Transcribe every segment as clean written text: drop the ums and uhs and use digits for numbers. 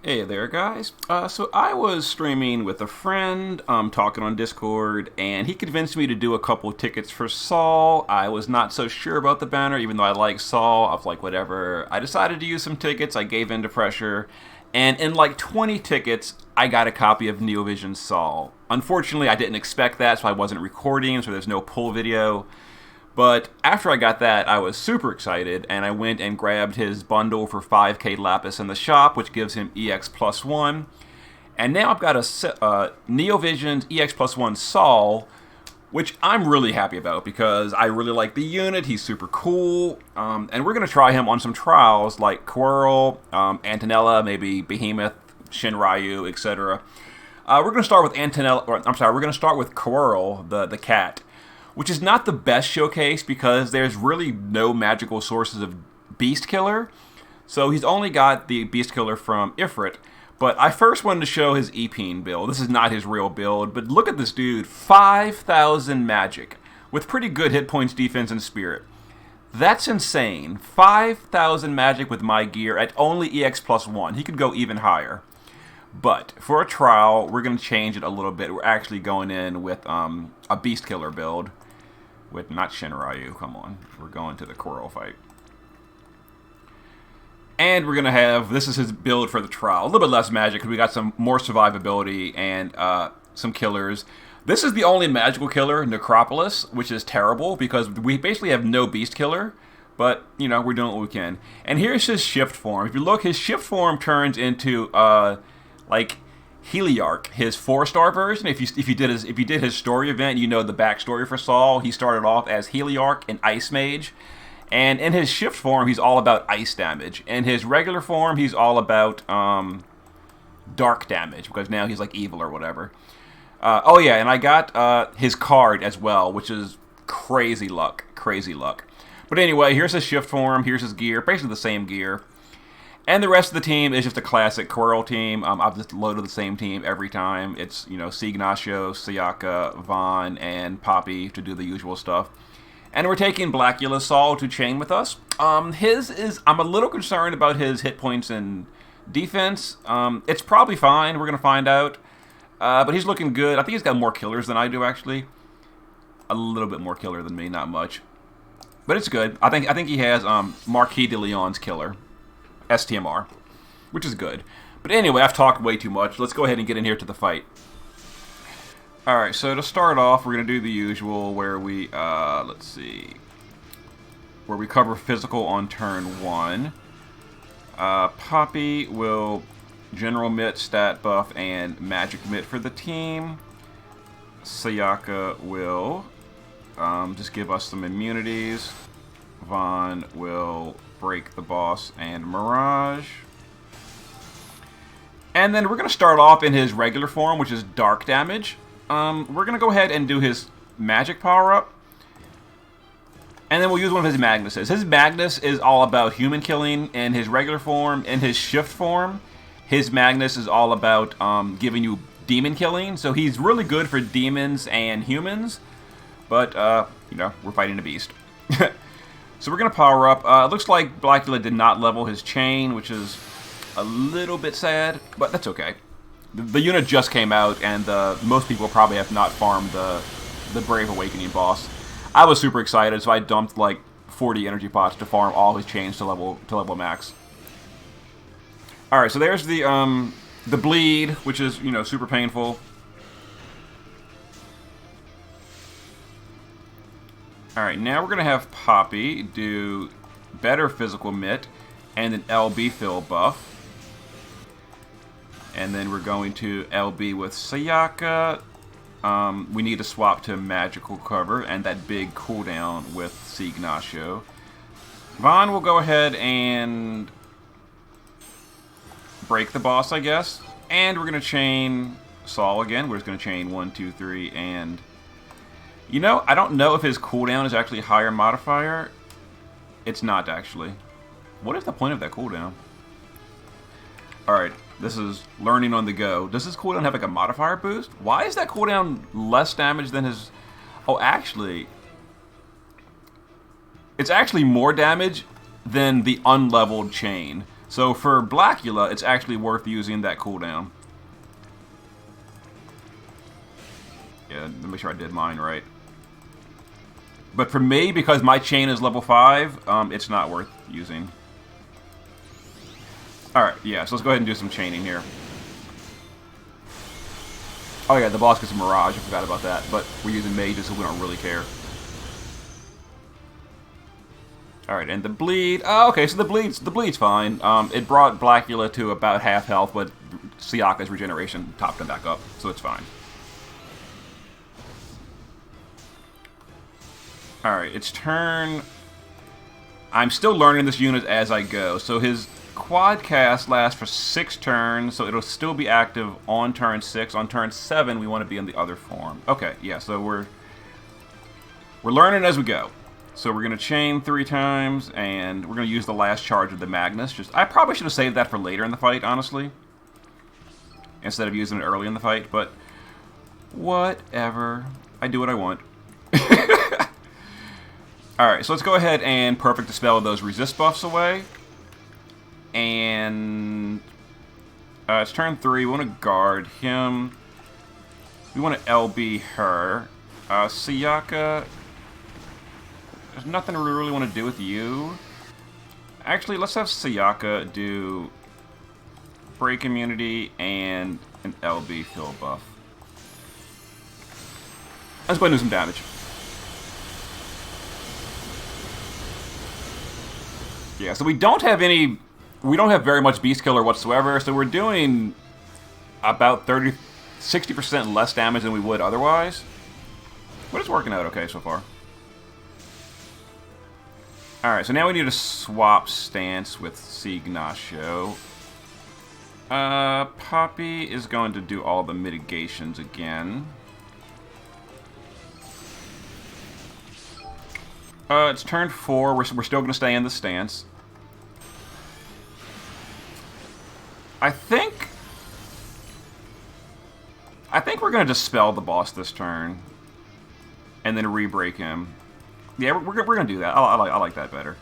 Hey there, guys. So I was streaming with a friend, talking on Discord, and he convinced me to do a couple tickets for Saul. I was not so sure about the banner, even though I like Saul. I was like, whatever. I decided to use some tickets. I gave in to pressure, and in like 20 tickets, I got a copy of Neovision's Saul. Unfortunately, I didn't expect that, so I wasn't recording, so there's no pull video. But after I got that, I was super excited, and I went and grabbed his bundle for 5k Lapis in the shop, which gives him EX plus 1. And now I've got a Neovision's EX plus 1 Saul, which I'm really happy about because I really like the unit. He's super cool. And we're going to try him on some trials like Coeurl, Antonella, maybe Behemoth, Shinryu, etc. We're going to start with we're going to start with Coeurl, the cat, which is not the best showcase because there's really no magical sources of Beast Killer. So he's only got the Beast Killer from Ifrit. But I first wanted to show his Epine build. This is not his real build, but look at this dude. 5,000 magic with pretty good hit points, defense, and spirit. That's insane. 5,000 magic with my gear at only EX plus 1. He could go even higher. But for a trial, we're going to change it a little bit. We're actually going in with a Beast Killer build. With not Shinryu, come on. We're going to the Coeurl fight. And we're going to have, this is his build for the trial. A little bit less magic because we got some more survivability and some killers. This is the only magical killer, Necropolis, which is terrible because we basically have no Beast Killer. But, you know, we're doing what we can. And here's his shift form. If you look, his shift form turns into, like, Heliarch, his 4-star version. If you did his story event, you know the backstory for Saul. He started off as Heliarch, an Ice Mage, and in his shift form, he's all about ice damage. In his regular form, he's all about dark damage because now he's like evil or whatever. Oh yeah, and I got his card as well, which is crazy luck, crazy luck. But anyway, here's his shift form. Here's his gear, basically the same gear. And the rest of the team is just a classic Coeurl team. I've just loaded the same team every time. It's, you know, Ignacio, Sayaka, Vaughn, and Poppy to do the usual stuff. And we're taking Blackula Saul to chain with us. I'm a little concerned about his hit points and defense. It's probably fine. We're going to find out. But he's looking good. I think he's got more killers than I do, actually. A little bit more killer than me, not much. But it's good. I think he has Marquis de Leon's killer. STMR, which is good. But anyway, I've talked way too much. Let's go ahead and get in here to the fight. Alright, so to start off, we're going to do the usual where we, let's see, where we cover physical on turn 1. Poppy will general mitt, stat buff, and magic mitt for the team. Sayaka will just give us some immunities. Vaughn will break the boss and Mirage. And then we're going to start off in his regular form, which is dark damage. We're going to go ahead and do his magic power-up. And then we'll use one of his Magnuses. His Magnus is all about human killing in his regular form. In his shift form, his Magnus is all about giving you demon killing. So he's really good for demons and humans. But, you know, we're fighting a beast. So we're going to power up. It looks like Blackula did not level his chain, which is a little bit sad, but that's okay. The unit just came out, and most people probably have not farmed the Brave Awakening boss. I was super excited, so I dumped like 40 energy pots to farm all his chains to level max. All right, so there's the bleed, which is, you know, super painful. Alright, now we're going to have Poppy do better physical mitt and an LB fill buff. And then we're going to LB with Sayaka. We need to swap to magical cover and that big cooldown with Ignacio. Vaughn will go ahead and break the boss, I guess. And we're going to chain Saul again. We're just going to chain 1, 2, 3, and... You know, I don't know if his cooldown is actually higher modifier. It's not, actually. What is the point of that cooldown? Alright, this is learning on the go. Does his cooldown have like a modifier boost? Why is that cooldown less damage than his... Oh, actually... It's actually more damage than the unleveled chain. So for Blackula, it's actually worth using that cooldown. Yeah, let me make sure I did mine right. But for me, because my chain is level 5, it's not worth using. Alright, yeah, so let's go ahead and do some chaining here. Oh yeah, the boss gets a Mirage, I forgot about that. But we're using mages, so we don't really care. Alright, and the bleed. Oh, okay, so the bleed's fine. It brought Blackula to about half health, but Sayaka's regeneration topped him back up, so it's fine. Alright, it's turn... I'm still learning this unit as I go. So his quad cast lasts for 6 turns, so it'll still be active on turn 6. On turn 7, we want to be in the other form. Okay, yeah, so we're learning as we go. So we're going to chain 3 times, and we're going to use the last charge of the Magnus. I probably should have saved that for later in the fight, honestly, instead of using it early in the fight, but whatever. I do what I want. Alright, so let's go ahead and perfect dispel those resist buffs away. And it's turn 3. We want to guard him. We want to LB her. Sayaka, there's nothing we really want to do with you. Actually, let's have Sayaka do break immunity and an LB fill buff. Let's go ahead and do some damage. Yeah, so we don't have very much Beast Killer whatsoever, so we're doing about 60% less damage than we would otherwise. But it's working out okay so far. Alright, so now we need to swap stance with Signacio. Poppy is going to do all the mitigations again. It's turn 4. We're still going to stay in the stance. I think we're going to dispel the boss this turn, and then re-break him. Yeah, we're going to do that. I like that better.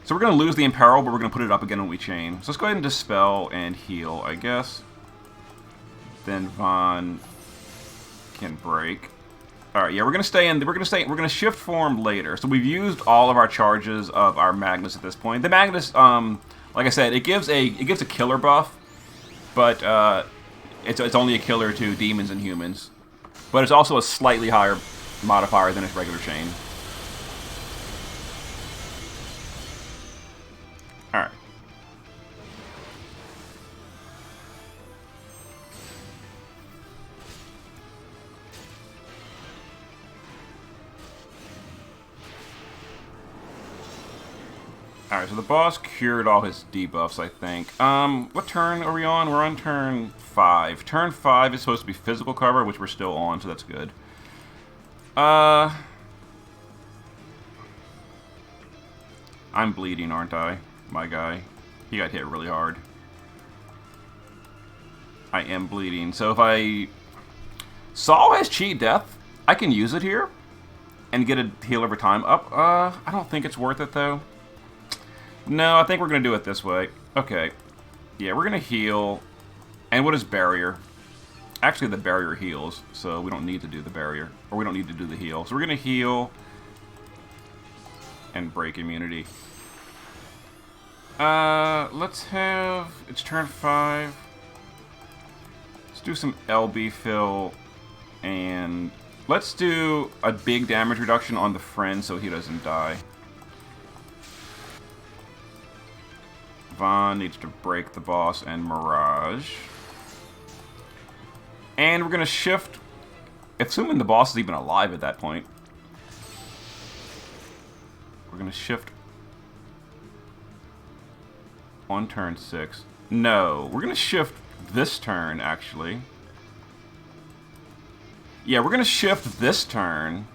So we're going to lose the Imperil, but we're going to put it up again when we chain. So let's go ahead and dispel and heal, I guess. Then Vaughn can break. All right, yeah, we're going to shift form later. So we've used all of our charges of our Magnus at this point. The Magnus, like I said, it gives a killer buff, but it's only a killer to demons and humans. But it's also a slightly higher modifier than its regular chain. All right. Alright, so the boss cured all his debuffs, I think. What turn are we on? We're on turn 5. Turn 5 is supposed to be physical cover, which we're still on, so that's good. I'm bleeding, aren't I? My guy. He got hit really hard. I am bleeding. So if I... Saul has cheat death. I can use it here and get a heal over time. I don't think it's worth it, though. No, I think we're going to do it this way. Okay. Yeah, we're going to heal. And what is barrier? Actually, the barrier heals, so we don't need to do the barrier. Or we don't need to do the heal. So we're going to heal and break immunity. Let's have... It's turn 5. Let's do some LB fill. And let's do a big damage reduction on the friend so he doesn't die. Vaughn needs to break the boss and Mirage. And we're going to shift, assuming the boss is even alive at that point. We're going to shift on turn 6. No, we're going to shift this turn, actually. Yeah, we're going to shift this turn.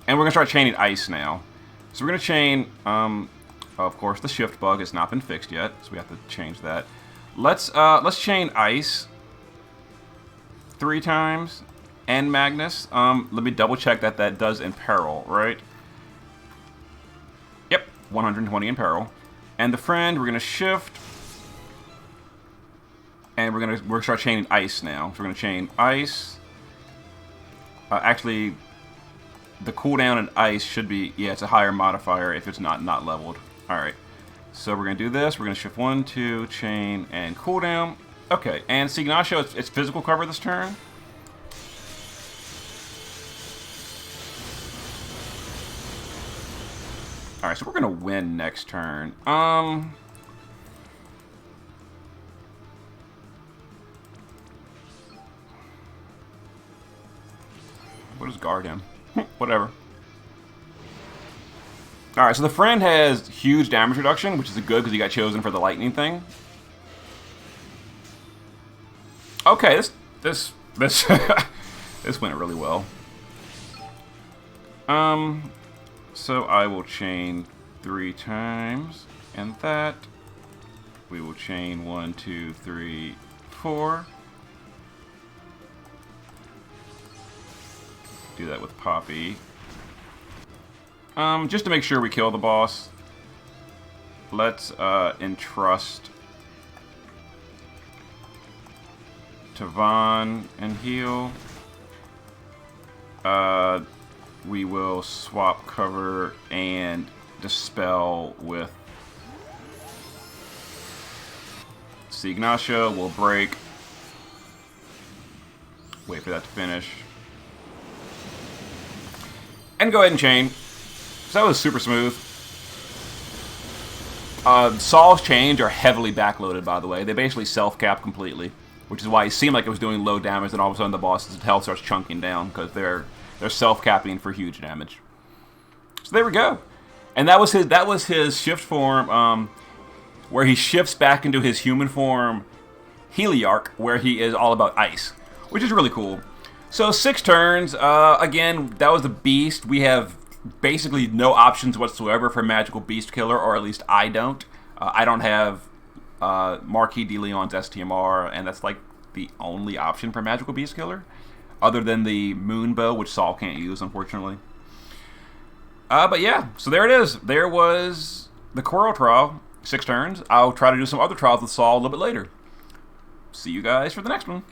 And we're going to start chaining ice now. So we're going to chain... of course, the shift bug has not been fixed yet, so we have to change that. Let's chain ice 3 times and Magnus. Let me double check that does imperil, right? Yep, 120 imperil. And the friend, we're gonna shift, and we're gonna start chaining ice now. So we're gonna chain ice. Actually, the cooldown in ice should be, yeah, it's a higher modifier if it's not leveled. All right. So we're going to do this. We're going to shift 1, 2, chain, and cooldown. Okay, and see, Ignacio, it's physical cover this turn. Alright, so we're going to win next turn. What does guard him? Whatever. Alright, so the friend has huge damage reduction, which is good because he got chosen for the lightning thing. Okay, this this went really well. So I will chain 3 times, and that we will chain 1, 2, 3, 4. Do that with Poppy. Just to make sure we kill the boss, let's entrust to Vaughn and heal. We will swap cover and dispel with Ignacio. Will break. Wait for that to finish. And go ahead and chain. So that was super smooth. Saul's chains are heavily backloaded, by the way. They basically self-cap completely, which is why it seemed like it was doing low damage, and all of a sudden the boss's health starts chunking down because they're self-capping for huge damage. So there we go. And that was his shift form, where he shifts back into his human form, Heliarch, where he is all about ice, which is really cool. So 6 turns. Again, that was the beast. We have basically no options whatsoever for Magical Beast Killer, or at least I don't. I don't have Marquis de Leon's STMR, and that's like the only option for Magical Beast Killer, other than the Moon Bow, which Saul can't use, unfortunately. But yeah, so there it is. There was the Coeurl trial, 6 turns. I'll try to do some other trials with Saul a little bit later. See you guys for the next one.